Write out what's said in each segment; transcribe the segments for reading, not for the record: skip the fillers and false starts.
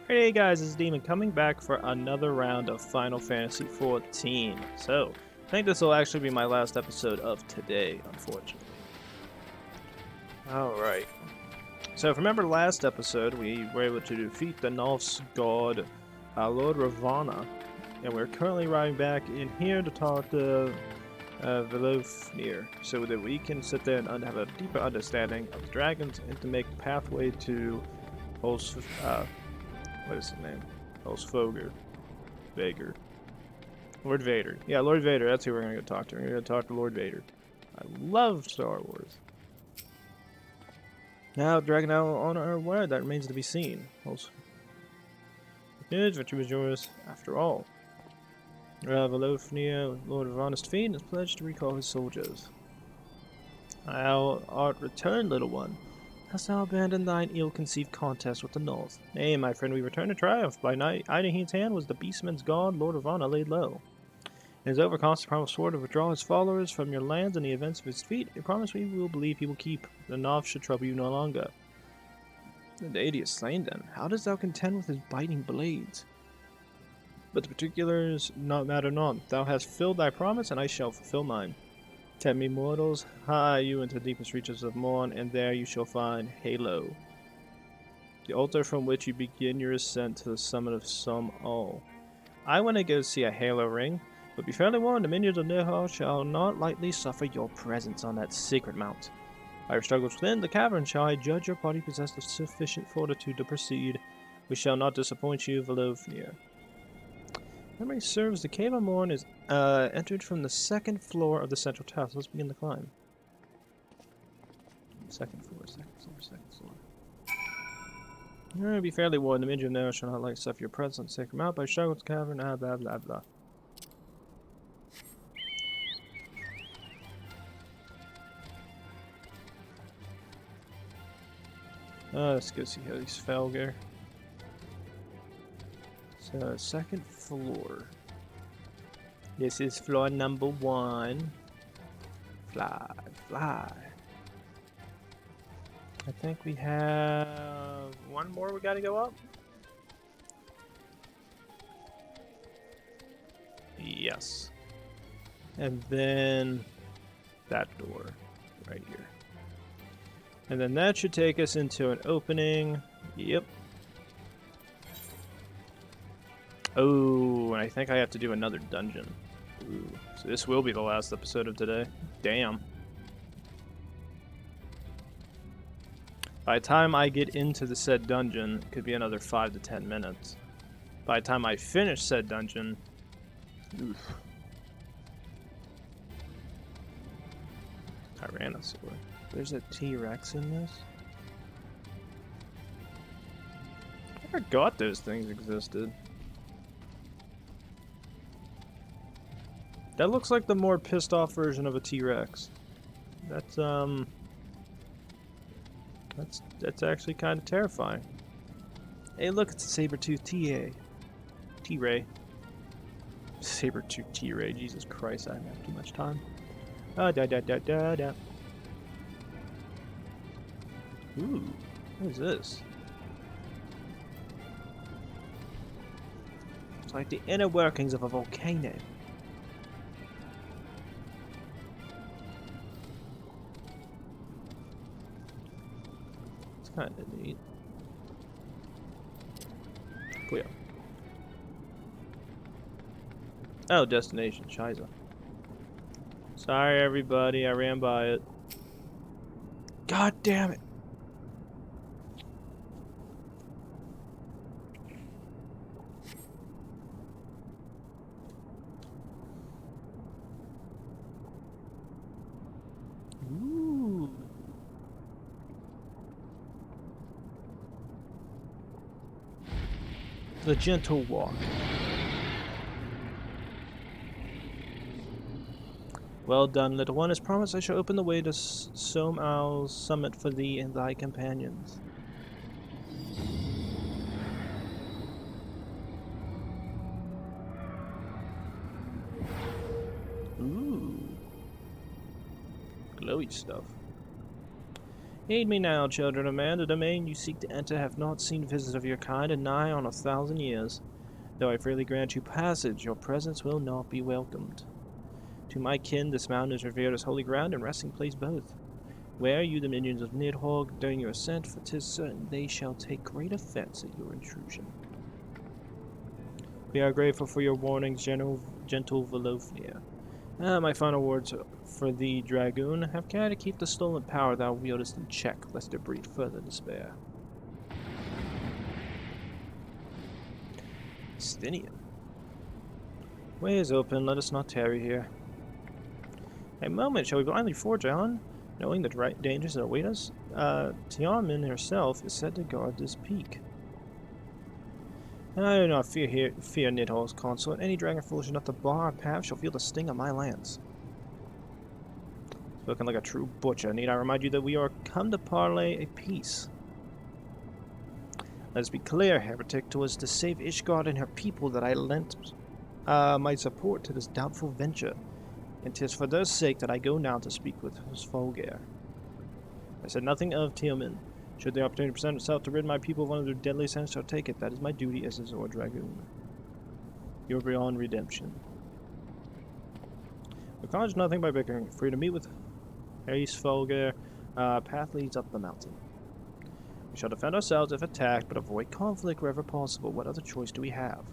Hey guys, it's Demon coming back for another round of Final Fantasy XIV. So, I think this will actually be my last episode of today, unfortunately. Alright. So, if you remember last episode, we were able to defeat the Norse god, Lord Ravana, and we're currently riding back in here to talk to Velofnir, so that we can sit there and have a deeper understanding of the dragons and to make the pathway to Holst, what is his name? Holstfoger. Vader. Lord Vader. Yeah, Lord Vader, that's who we're going to talk to. We're going to talk to Lord Vader. I love Star Wars. Now, dragging out on our word, that remains to be seen. Good, victory was yours, after all. Velofnir, Lord of Honest Fiend, has pledged to recall his soldiers. Thou art returned, little one. Hast thou abandoned thine ill-conceived contest with the North? Nay, my friend, we return to triumph. By night, Hydaelyn's hand was the beastman's god, Lord Ravana, laid low. In his overcaustic promised sword to withdraw his followers from your lands in the events of his defeat, a promise we will believe he will keep. The North should trouble you no longer. The deity is slain then. How dost thou contend with his biting blades? But the particulars matter not. Thou hast filled thy promise, and I shall fulfill mine. Tempt me, mortals, hie you into the deepest reaches of morn, and there you shall find Halo, the altar from which you begin your ascent to the summit of Sohm. I want to go see a Halo ring, but be fairly warned, the minions of Nihal shall not lightly suffer your presence on that sacred mount. By your struggles within the cavern shall I judge your party possessed of sufficient fortitude to proceed. We shall not disappoint you, Velofnir. Memory serves, the Cave of Morn is entered from the second floor of the central tower. So let's begin the climb. Second floor. You're gonna be fairly warned. The minion of Nihal shall not lightly suffer your presence on the sacred mount. By struggles with the cavern, blah blah blah. Let's go see how these Felger. So, second floor. This is floor number 1. Fly, fly. I think we have one more we gotta go up. Yes. And then that door right here. And then that should take us into an opening. Yep. Oh, and I think I have to do another dungeon. Ooh. So this will be the last episode of today. Damn. By the time I get into the said dungeon, it could be another 5 to 10 minutes. By the time I finish said dungeon, oof. Tyrannosaur. There's a T-Rex in this? I forgot those things existed. That looks like the more pissed off version of a T-Rex. That's actually kind of terrifying. Hey, look, it's a saber-toothed T-Ray. Saber-toothed T-Ray. Jesus Christ, I have too much time. Da. Ooh, what is this? It's like the inner workings of a volcano. It's kind of neat. Clear. Oh, destination, Shiza. Sorry, everybody, I ran by it. God damn it! Ooh. The Gentle Walk. Well done, little one. As promised, I shall open the way to Sohm's summit for thee and thy companions. Ooh. Glowy stuff. Aid me now, children of man. The domain you seek to enter have not seen visit of your kind in nigh on 1,000 years. Though I freely grant you passage, your presence will not be welcomed. To my kin, this mountain is revered as holy ground and resting place both. Where you the minions of Nidhogg during your ascent, for 'tis certain they shall take great offense at your intrusion. We are grateful for your warnings, gentle Volofnir. My final words for thee, Dragoon. Have care to keep the stolen power thou wieldest in check, lest it breed further despair. Stinian. Way is open, let us not tarry here. A moment, shall we blindly forge on, knowing the dangers that await us? Tiamin herself is said to guard this peak. I do not fear Nidhogg's consort. Any dragon foolish enough to bar our path shall feel the sting of my lance. Spoken like a true butcher, need I remind you that we are come to parley a peace? Let us be clear, heretic, 'twas to save Ishgard and her people that I lent my support to this doubtful venture, and 'tis for their sake that I go now to speak with Svolgaer. I said nothing of Tiamin. Should the opportunity present itself to rid my people of one of their deadly sins, shall take it. That is my duty as a Zord Dragoon. You're beyond redemption. Accomplish nothing by bickering. Free to meet with Svolgaer. Path leads up the mountain. We shall defend ourselves if attacked, but avoid conflict wherever possible. What other choice do we have?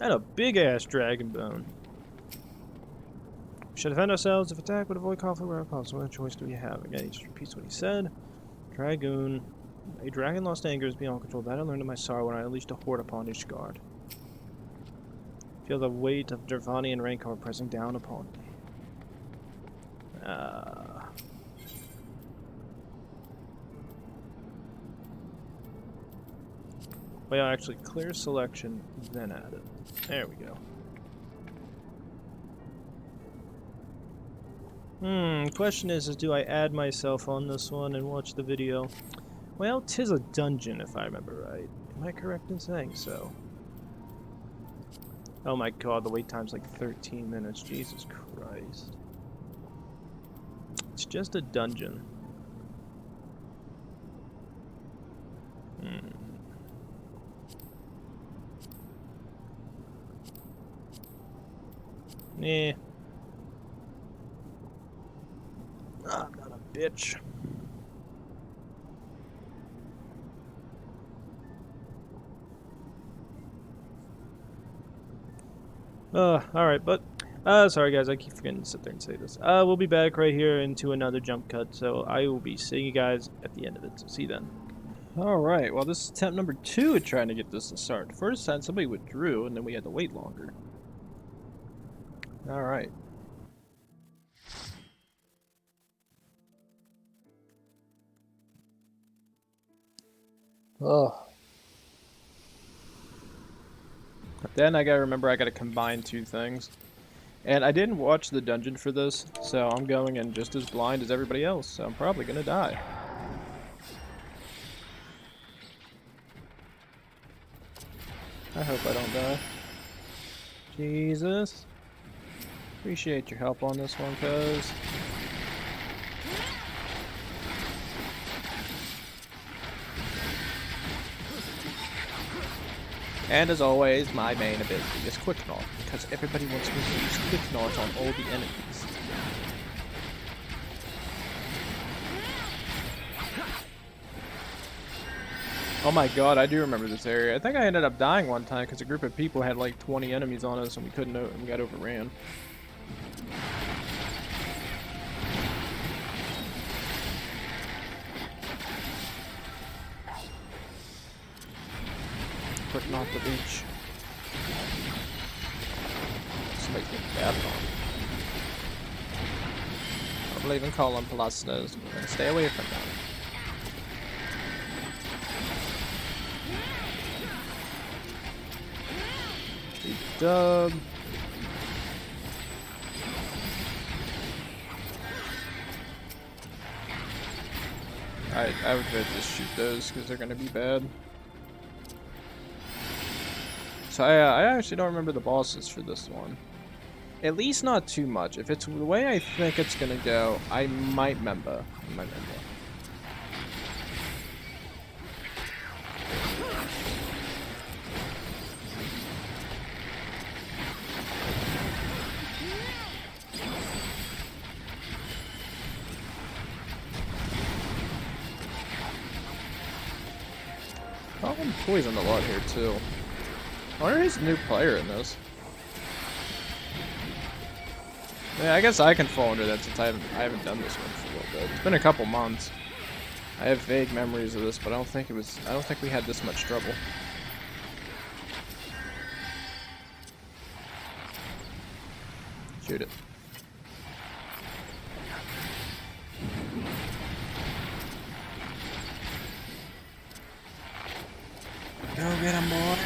And a big-ass dragon bone. We should defend ourselves if attacked, but avoid conflict wherever possible. What choice do we have? Again, he just repeats what he said. Dragoon. A dragon lost anger is beyond control. That I learned in my sorrow when I unleashed a horde upon Ishgard. Feel the weight of Dervanian rancor pressing down upon me. Well, actually, clear selection, then add it. There we go. Question is do I add myself on this one and watch the video? Well, 'tis a dungeon, if I remember right. Am I correct in saying so? Oh my god, the wait time's like 13 minutes. Jesus Christ. It's just a dungeon. Nah. I'm not a bitch. Alright, but, sorry guys, I keep forgetting to sit there and say this. We'll be back right here into another jump cut, so I will be seeing you guys at the end of it, so see you then. Alright, well this is attempt number 2 at trying to get this to start. First time somebody withdrew, and then we had to wait longer. Alright. Oh. Then I gotta remember I gotta combine two things. And I didn't watch the dungeon for this, so I'm going in just as blind as everybody else, so I'm probably gonna die. I hope I don't die. Jesus. Appreciate your help on this one, cuz. And as always, my main ability is Quick Knot, because everybody wants me to use Quick Knot on all the enemies. Oh my god, I do remember this area. I think I ended up dying one time because a group of people had like 20 enemies on us and we couldn't and we got overran. Quick Knot the beach. Somebody's getting dabbed on. I don't believe in calling Pelasnos. We're gonna stay away from them. Dub. I would just shoot those because they're gonna be bad. So I actually don't remember the bosses for this one. At least not too much. If it's the way I think it's gonna go, I might remember. Oh, I'm poisoned a lot here too. I wonder who's the new player in this. Yeah, I guess I can fall under that since I haven't done this one for a little bit. It's been a couple months. I have vague memories of this, but I don't think we had this much trouble. Shoot it. Go get 'em, boys.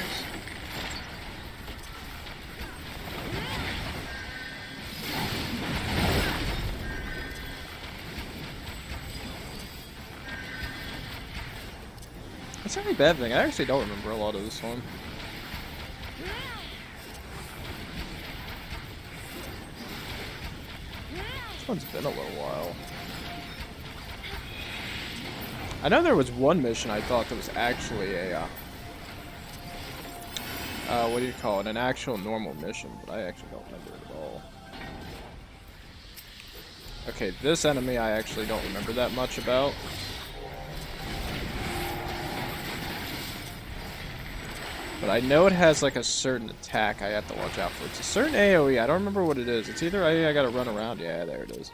That's not a bad thing. I actually don't remember a lot of this one. This one's been a little while. I know there was one mission I thought that was actually a, what do you call it? An actual normal mission, but I actually don't remember it at all. Okay, this enemy I actually don't remember that much about. But I know it has like a certain attack I have to watch out for. It's a certain AoE, I don't remember what it is. It's either I gotta run around, yeah, there it is.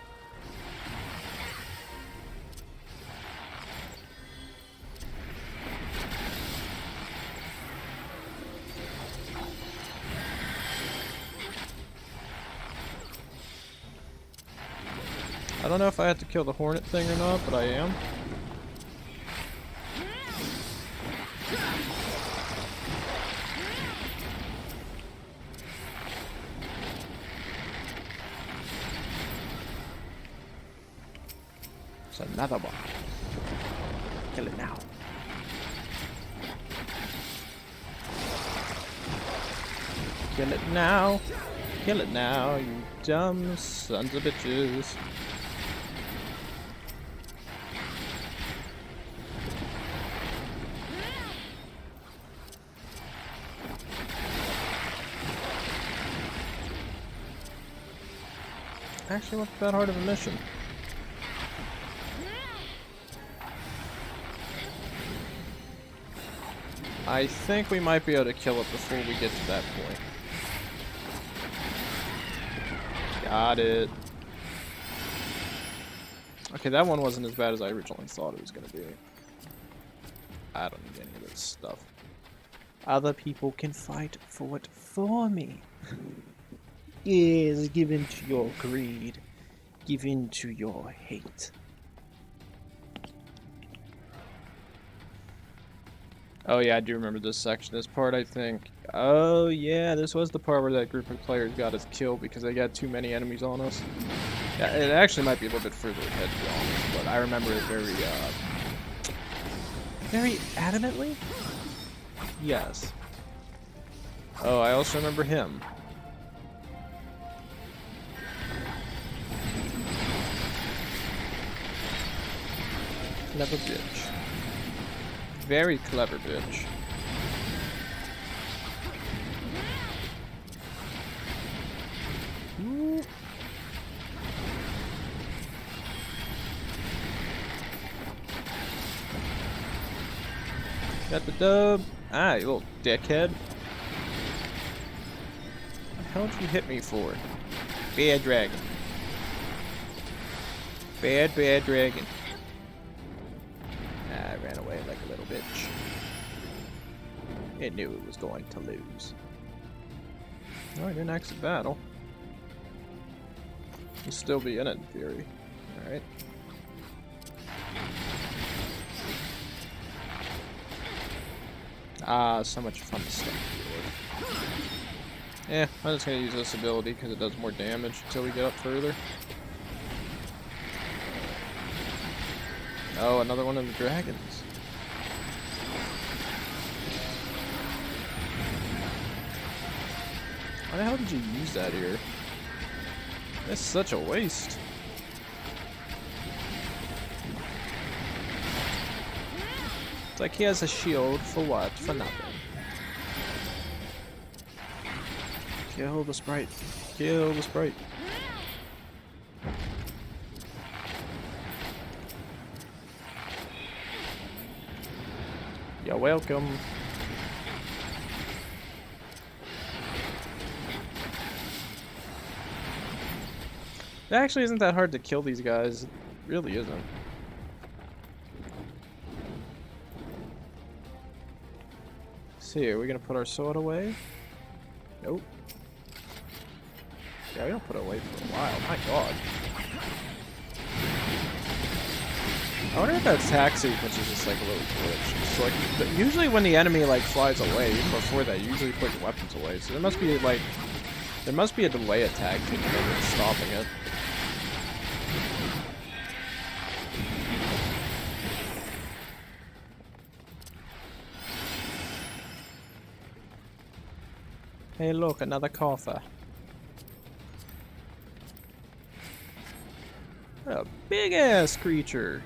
I don't know if I have to kill the hornet thing or not, but I am. It's another one. Kill it now. Kill it now. Kill it now, you dumb sons of bitches. Actually, wasn't that hard of a mission. I think we might be able to kill it before we get to that point. Got it. Okay, that one wasn't as bad as I originally thought it was going to be. I don't need any of this stuff. Other people can fight for it for me. Yes, give in to your greed. Give in to your hate. Oh yeah, I do remember this section. This part, I think. Oh yeah, this was the part where that group of players got us killed because they got too many enemies on us. Yeah, it actually might be a little bit further ahead, to be honest, but I remember it very adamantly? Yes. Oh, I also remember him. Clever bitch. Very clever bitch. Ooh. Got the dub. Ah, you little dickhead. What the hell did you hit me for? Bad dragon. Bad dragon. I ran away like a little bitch. It knew it was going to lose. No, I didn't exit battle. You'll still be in it in theory. Alright. Ah, so much fun stuff here. Yeah, I'm just gonna use this ability because it does more damage until we get up further. Oh, another one of the dragons. Why the hell did you use that here? That's such a waste. It's like he has a shield for what? For nothing. Kill the sprite. Kill the sprite. You're welcome. It actually isn't that hard to kill these guys. It really isn't. Let's see, are we gonna put our sword away? Nope. Yeah, we don't put it away for a while. My god. I wonder if that attack sequence is just like a little glitch. It's like, usually when the enemy like flies away, even before that, you usually put your weapons away. So there must be like, there must be a delay attack kicking in and stopping it. Hey look, another coffer. A big ass creature.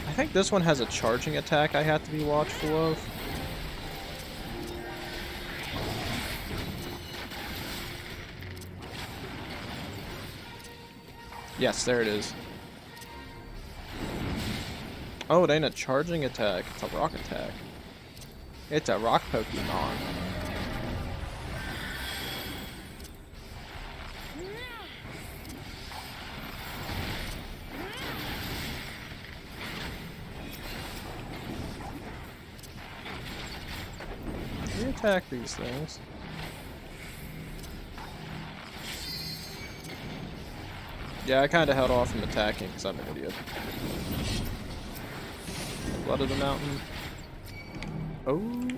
I think this one has a charging attack I have to be watchful of. Yes, there it is. Oh, it ain't a charging attack, it's a rock attack. It's a rock Pokemon. We attack these things. Yeah, I kind of held off from attacking because I'm an idiot. Blood of the mountain.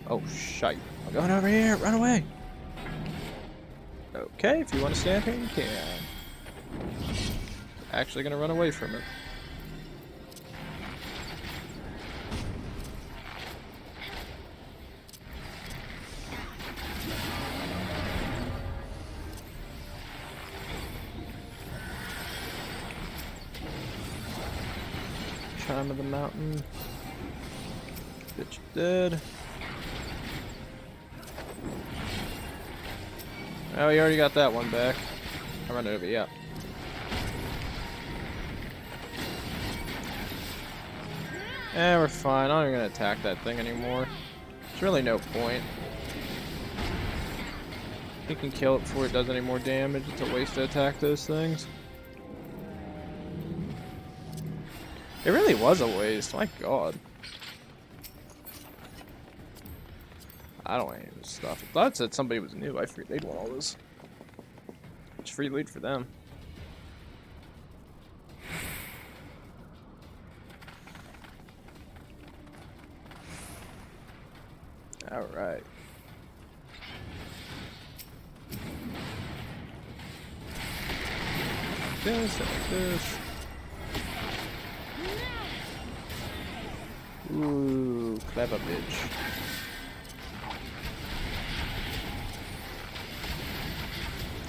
Oh, shite. I'm going over here. Run away. Okay, if you want to stand here, you can. Actually gonna run away from it. Chime of the mountain. Bitch dead. Oh, you already got that one back. I run it over, yeah. Eh, we're fine. I'm not even gonna attack that thing anymore. There's really no point. You can kill it before it does any more damage. It's a waste to attack those things. It really was a waste. My god. I don't want any of this stuff. I thought it said somebody was new. I figured they'd want all this. It's free loot for them. Alright. This, like this. Ooh, clever bitch.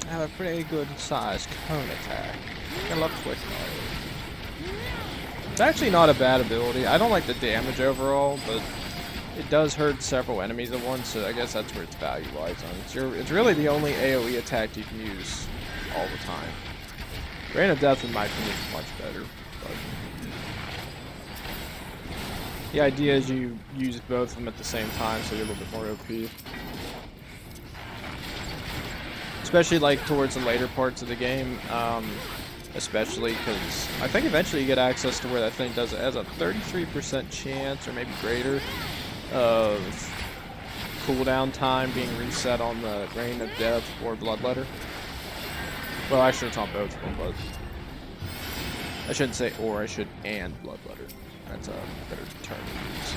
I have a pretty good sized cone attack. I love quick fire. It's actually not a bad ability. I don't like the damage overall, but it does hurt several enemies at once, so I guess that's where its value lies on. It's really the only AoE attack you can use all the time. Rain of Death, in my opinion, is much better. But the idea is you use both of them at the same time, so you're a little bit more OP. Especially like towards the later parts of the game, especially because I think eventually you get access to where that thing does it has a 33% chance or maybe greater of cooldown time being reset on the Rain of Death or Bloodletter. Well, actually it's on both of them, but I shouldn't say or, I should and Bloodletter. That's a better term to use.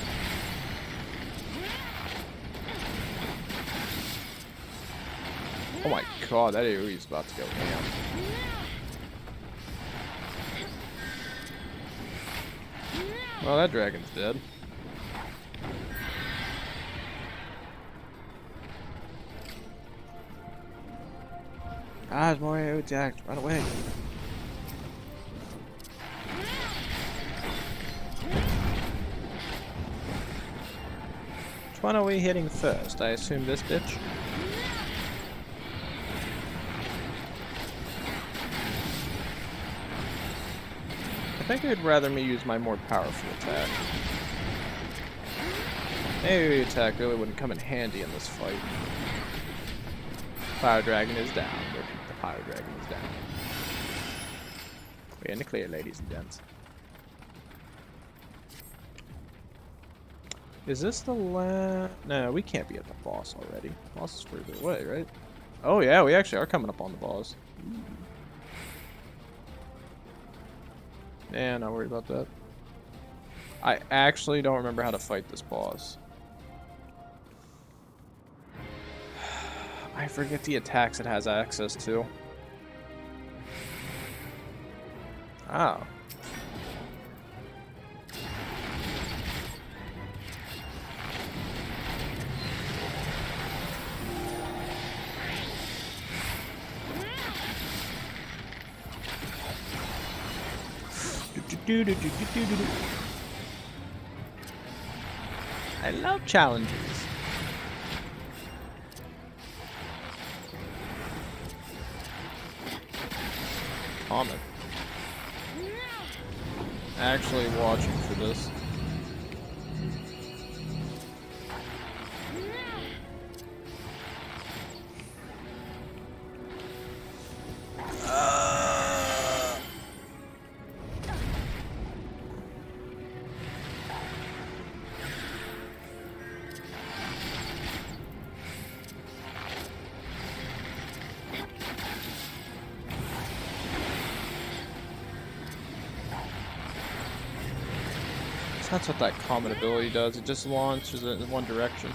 Oh my god, that AoE is about to go ham. Oh, that dragon's dead. Ah, there's more attacked. Run away. Which one are we hitting first? I assume this bitch. I think you'd rather me use my more powerful attack. AoE attack really wouldn't come in handy in this fight. Fire dragon is down. The fire dragon is down. We're in the clear, ladies and gents. Is this the last? No, we can't be at the boss already. The boss is further away, right? Oh yeah, we actually are coming up on the boss. Yeah, not worried about that. I actually don't remember how to fight this boss. I forget the attacks it has access to. Oh. I love challenges. Comet. Actually watching for this. That's what that comet ability does. It just launches it in one direction.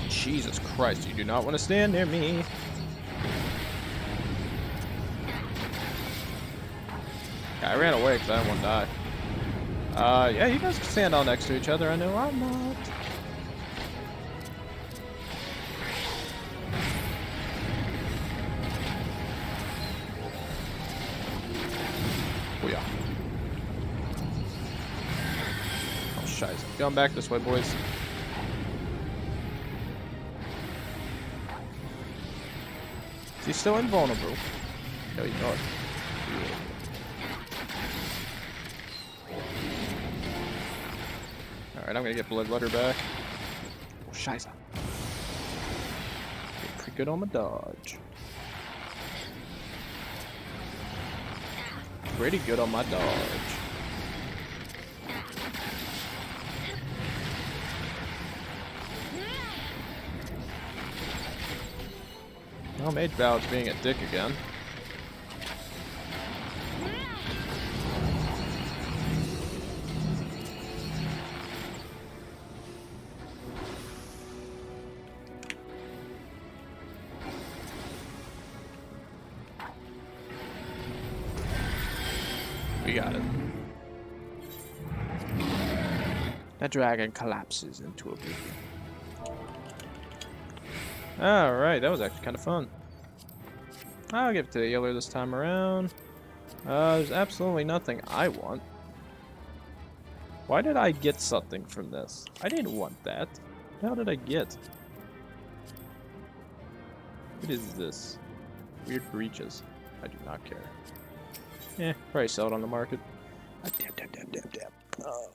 Jesus Christ, you do not want to stand near me. I ran away because I didn't want to die. Yeah, you guys can stand all next to each other. I know I'm not. Oh, scheiße. Going back this way, boys. Is he still invulnerable? No, he's not. Alright, I'm gonna get Bloodletter back. Oh, scheiße. Get pretty good on my dodge. Pretty good on my dodge. Oh, Mage Ballard's being a dick again. We got it. That dragon collapses into oblivion. Alright, that was actually kind of fun. I'll give it to the healer this time around. There's absolutely nothing I want. Why did I get something from this? I didn't want that. What the hell did I get? What is this? Weird breaches. I do not care. Eh, probably sell it on the market. Damn. Oh.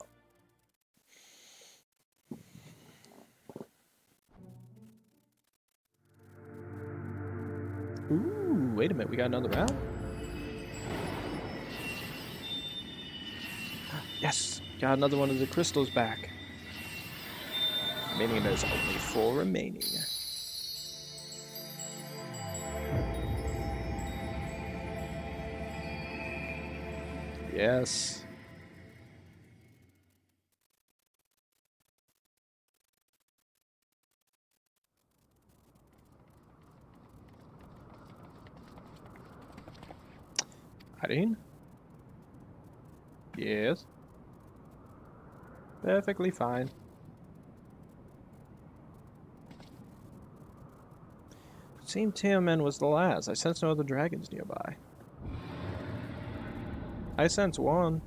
Ooh, wait a minute, we got another round? Yes, got another one of the crystals back. Meaning there's only 4 remaining. Yes. Hydaelyn? Yes. Perfectly fine. It seemed Teoman was the last. I sense no other dragons nearby. I sense one.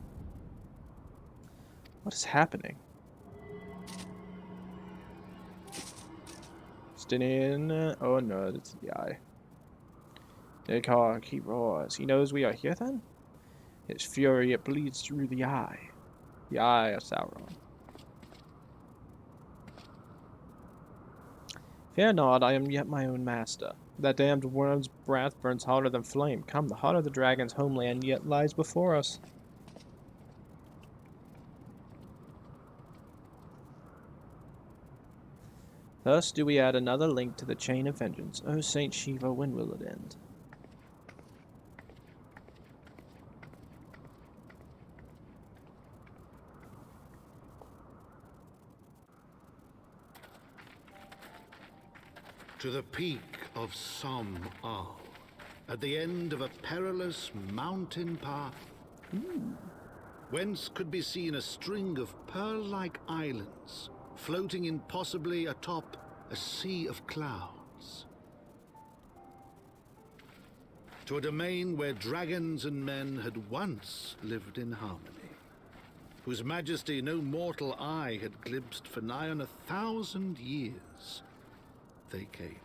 What is happening? Stinian. Oh no, that's the eye. Nekar, he roars. He knows we are here then? His fury, it bleeds through the eye. The eye of Sauron. Fear not, I am yet my own master. That damned worm's breath burns hotter than flame. Come, the heart of the dragon's homeland yet lies before us. Thus do we add another link to the chain of vengeance. O Saint Shiva, when will it end? To the peak of Sohm, at the end of a perilous mountain path, whence could be seen a string of pearl-like islands floating impossibly atop a sea of clouds. To a domain where dragons and men had once lived in harmony, whose majesty no mortal eye had glimpsed for nigh on 1,000 years. They came.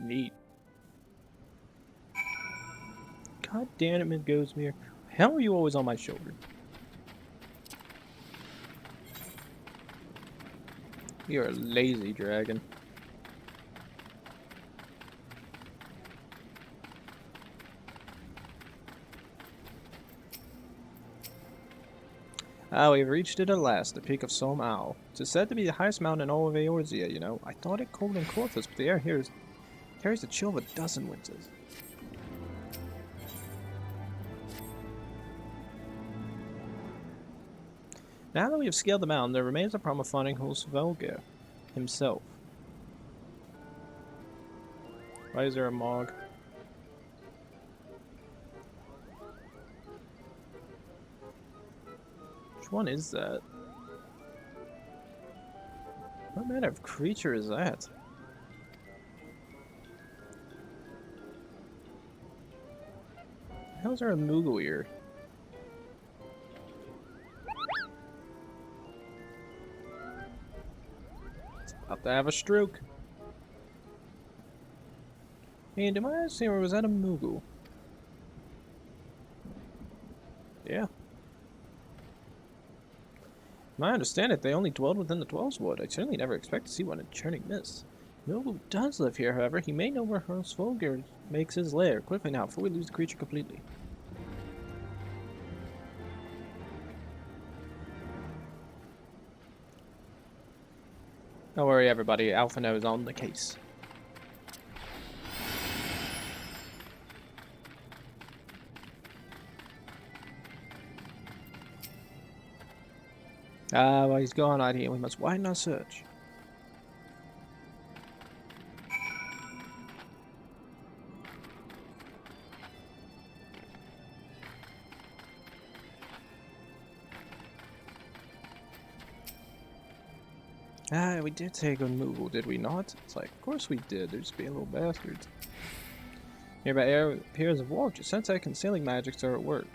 Neat. God damn it, Ghostmere. How are you always on my shoulder? You're a lazy dragon. Ah, we've reached it at last, the peak of Sohm. It is said to be the highest mountain in all of Eorzea, you know. I thought it cold and clothless, but the air here carries the chill of a dozen winters. Now that we have scaled the mountain, there remains the problem of finding Svolgr himself. Why is there a Mog? Which one is that? What manner of creature is that? How's there a Moogle here? It's about to have a stroke. Hey, did I see, or was that a Moogle? Yeah. I understand it, they only dwelled within the Heavensward. I certainly never expect to see one in Churning Mist. Moogle does live here, however. He may know where Svolgr makes his lair. Quickly now, before we lose the creature completely. Don't worry, everybody. Alphino is on the case. Well, he's gone out here. We must widen our search. We did take a Moogle, did we not? It's like, of course we did. They're just being little bastards. Nearby air appears of water. Sensei concealing magics are at work.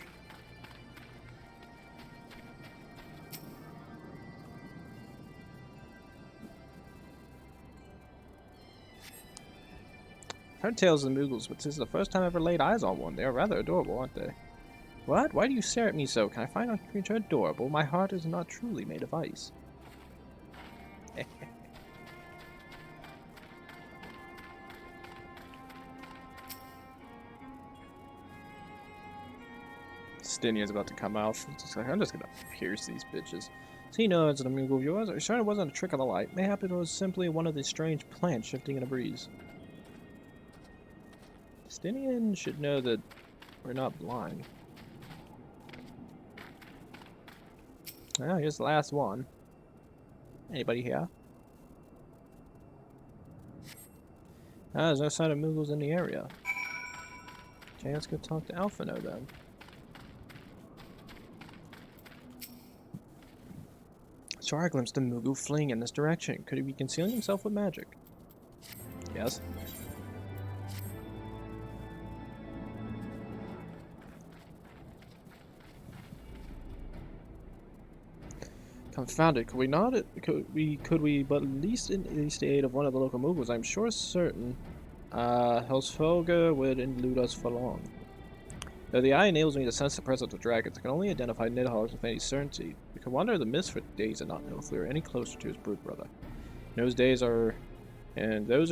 I've heard tales of the Moogles, but this is the first time I've ever laid eyes on one. They are rather adorable, aren't they? What? Why do you stare at me so? Can I find a creature adorable? My heart is not truly made of ice. Stinian's about to come out. I'm just gonna pierce these bitches. See, no, it's a Moogle of yours. Are you sure it wasn't a trick of the light? Mayhap it was simply one of these strange plants shifting in a breeze. Stinian should know that we're not blind. Well, here's the last one. Anybody here? Ah, there's no sign of Moogles in the area. Okay, let's go talk to Alphino then. So I glimpsed a Moogle fleeing in this direction. Could he be concealing himself with magic? Yes. Confounded, could we not? Could we but at least enlist the aid of one of the local Moogles? I'm sure certain Helsfolger would elude us for long. Though the eye enables me to sense the presence of dragons, I can only identify Nidhogg's with any certainty. We could wander the mist for days and not know if we are any closer to his brood brother. Those are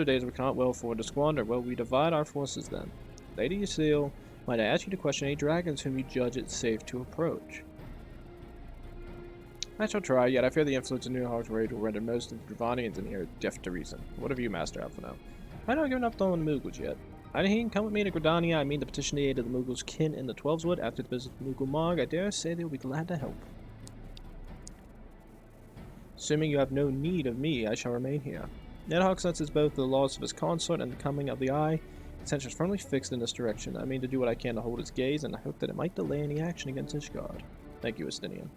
days we cannot well afford to squander. Well, we divide our forces then. Lady Ysil, might I ask you to question any dragons whom you judge it safe to approach? I shall try, yet I fear the influence of Nidhogg's rage will render most of the Dravanians in here deaf to reason. What of you, Master Alphino? I not given up on the Moogles yet. Hydaelyn, come with me to Gridania. I mean to petition the aid of the Moogles' kin in the Twelveswood. After the visit of Moogle Mog, I dare say they will be glad to help. Assuming you have no need of me, I shall remain here. Nidhogg senses both the loss of his consort and the coming of the Eye. His attention is firmly fixed in this direction. I mean to do what I can to hold his gaze, and I hope that it might delay any action against Ishgard. Thank you, Estinian.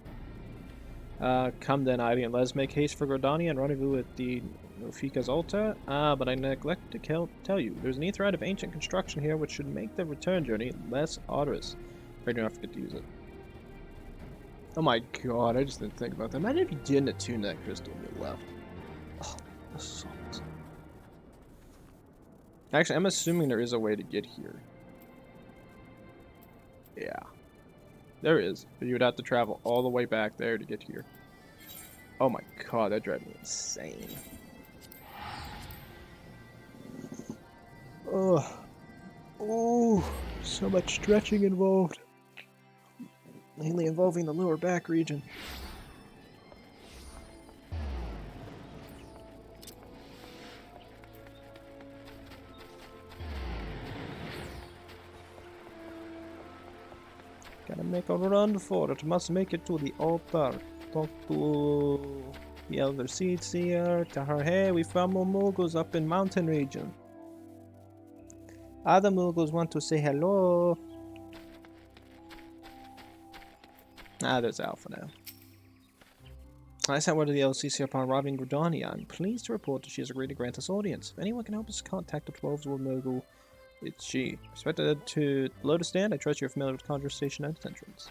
Come then, Hydaelyn, let us make haste for Gridania and rendezvous at the Nofika's altar. But I neglect to tell you, there's an thread of ancient construction here which should make the return journey less arduous. I do not forget to use it. Oh my god, I just didn't think about that. Imagine if you didn't attune that crystal and you left. Oh, assault. Actually, I'm assuming there is a way to get here. Yeah. There is, but you would have to travel all the way back there to get here. Oh my god, that drives me insane. Oh, so much stretching involved. Mainly involving the lower back region. Gotta make a run for it. Must make it to the altar. Talk to the elder seeds here. Tell her, hey, we found more Moogles up in mountain region. Other Moogles want to say hello. Ah, there's Alpha now. I sent word to the LCC upon arriving in Gridania. I'm pleased to report that she has agreed to grant us audience. If anyone can help us contact the 12-year-old Moogle, it's she. Expected to Lotus Stand. I trust you're familiar with conversation and its entrance.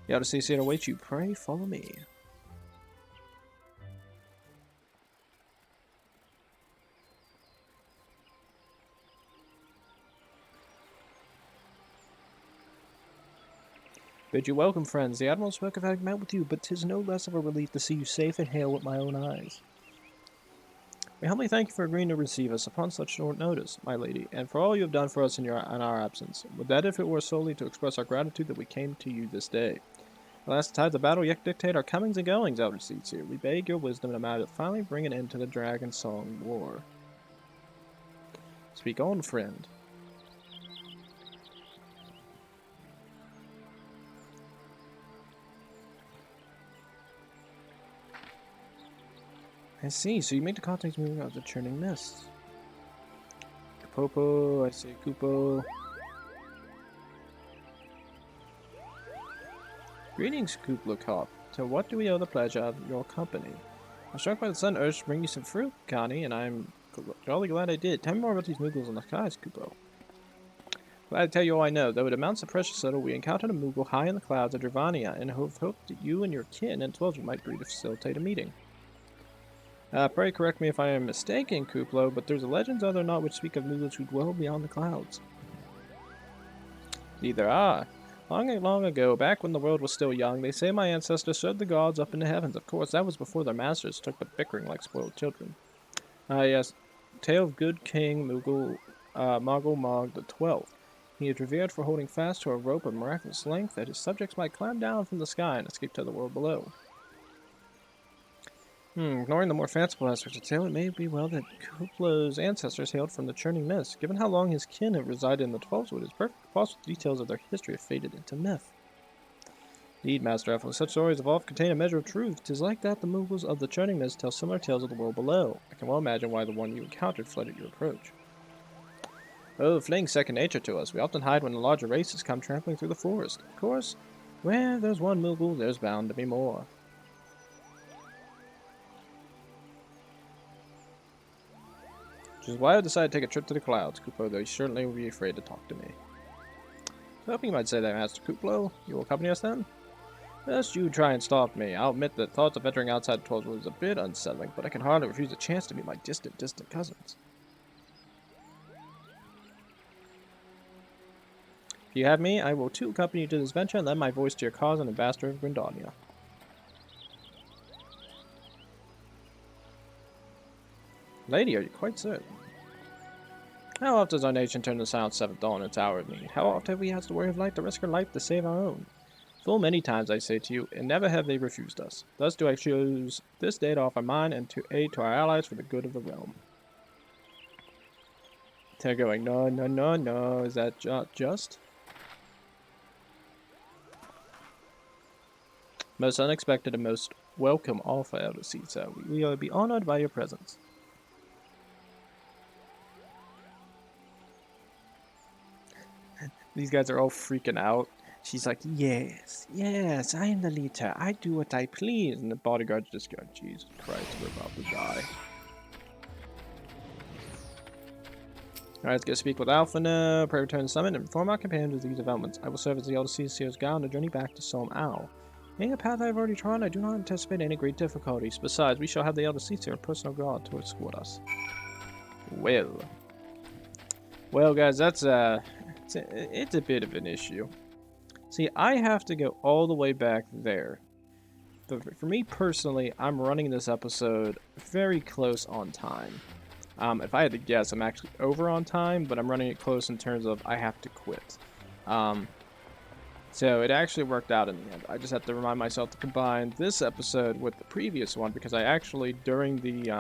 The outer CC awaits you. Pray, follow me. Bid you welcome, friends. The Admiral spoke of having met with you, but 'tis no less of a relief to see you safe and hail with my own eyes. We humbly thank you for agreeing to receive us upon such short notice, my lady, and for all you have done for us in our absence. Would that if it were solely to express our gratitude that we came to you this day. Alas, the tides of battle yet dictate our comings and goings, elder seats here. We beg your wisdom in a matter that finally bring an end to the Dragon Song War. Speak on, friend. I see, so you make the contacts moving out of the churning mist. Popo, I say Kupo. Greetings, Kuplokop. To what do we owe the pleasure of your company? I'm struck by the sudden urge to bring you some fruit, Connie, and I'm jolly glad I did. Tell me more about these Moogles in the skies, Kupo. Glad to tell you all I know. Though it amounts to precious little, we encountered a Moogle high in the clouds of Dravania, and hoped that you and your kin and 12 might agree to facilitate a meeting. Pray correct me if I am mistaken, Kuplo, but there's legends, are there not, which speak of Moogles who dwell beyond the clouds. Either are. Long ago, back when the world was still young, they say my ancestors served the gods up in the heavens. Of course, that was before their masters took to bickering like spoiled children. Yes, tale of good King Moogle, Moggle Mog the 12th. He is revered for holding fast to a rope of miraculous length that his subjects might climb down from the sky and escape to the world below. Ignoring the more fanciful aspects of the tale, it may be well that Kuplo's ancestors hailed from the churning mist. Given how long his kin have resided in the Twelveswood, it's perfectly possible the details of their history have faded into myth. Indeed, Master Elf, such stories have often contained a measure of truth. 'Tis like that the Moogles of the Churning Mist tell similar tales of the world below. I can well imagine why the one you encountered fled at your approach. Oh, fleeing's second nature to us. We often hide when the larger races come trampling through the forest. Of course, where there's one Moogle, there's bound to be more. Which is why I decided to take a trip to the clouds, Kuplo, though you certainly would be afraid to talk to me. So hoping you might say that, Master Kuplo. You will accompany us then? Lest you try and stop me. I'll admit that thoughts of venturing outside the Twelve was a bit unsettling, but I can hardly refuse a chance to meet my distant cousins. If you have me, I will too accompany you to this venture and lend my voice to your cause and ambassador of Grindonia. Lady, are you quite certain? How often does our nation turn to silent Seventh Dawn in its hour of need? How often have we asked the warrior of light to risk her life to save our own? Full many times, I say to you, and never have they refused us. Thus do I choose this day to offer mine and to aid to our allies for the good of the realm. They're going, no, no, no, no. Is that just? Most unexpected and most welcome offer, Elder Caesar. We will be honored by your presence. These guys are all freaking out. She's like, yes, yes, I am the leader. I do what I please. And the bodyguard's just going, Jesus Christ, we're about to die. Alright, let's go speak with Alpha now. Pray return to the summit and inform our companions of these developments. I will serve as the Elder Caesar's guide on the journey back to Sohm. Being a path I have already trodden, I do not anticipate any great difficulties. Besides, we shall have the Elder Caesar, a personal guard, to escort us. Well, guys, that's it's a bit of an issue. See, I have to go all the way back there. But for me personally, I'm running this episode very close on time. If I had to guess, I'm actually over on time, but I'm running it close in terms of I have to quit. So it actually worked out in the end. I just have to remind myself to combine this episode with the previous one because I actually, during the,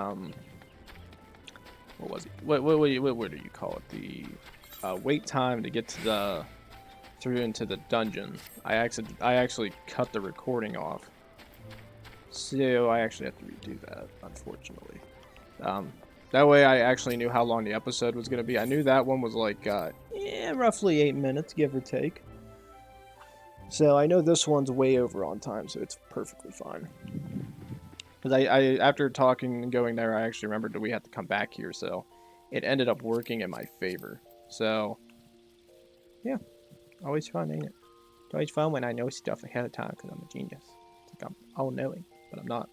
what was it? What do you call it? The wait time to get to the through into the dungeon. I actually cut the recording off, so I actually have to redo that, unfortunately. That way I actually knew how long the episode was going to be. I knew that one was like roughly 8 minutes, give or take. So I know this one's way over on time, so it's perfectly fine. Because I after talking and going there, I actually remembered that we had to come back here, so it ended up working in my favor. So yeah. Always fun, ain't it? It's always fun when I know stuff ahead of time because I'm a genius. It's like I'm all-knowing, but I'm not.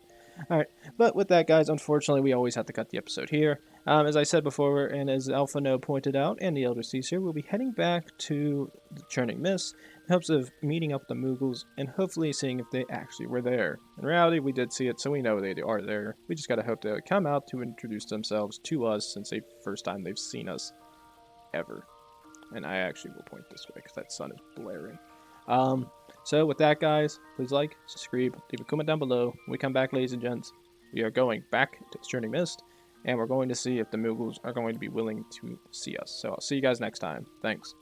Alright, but with that, guys, unfortunately, we always have to cut the episode here. As I said before, and as Alpha No pointed out, and the Elder Caesar, we'll be heading back to the Churning Mist in hopes of meeting up the Moogles and hopefully seeing if they actually were there. In reality, we did see it, so we know they are there. We just gotta hope they'll come out to introduce themselves to us since the first time they've seen us ever. And I actually will point this way because that sun is blaring. So with that, guys, please like, subscribe, leave a comment down below. When we come back, ladies and gents, we are going back to the Churning Mist, and we're going to see if the Moogles are going to be willing to see us. So I'll see you guys next time. Thanks.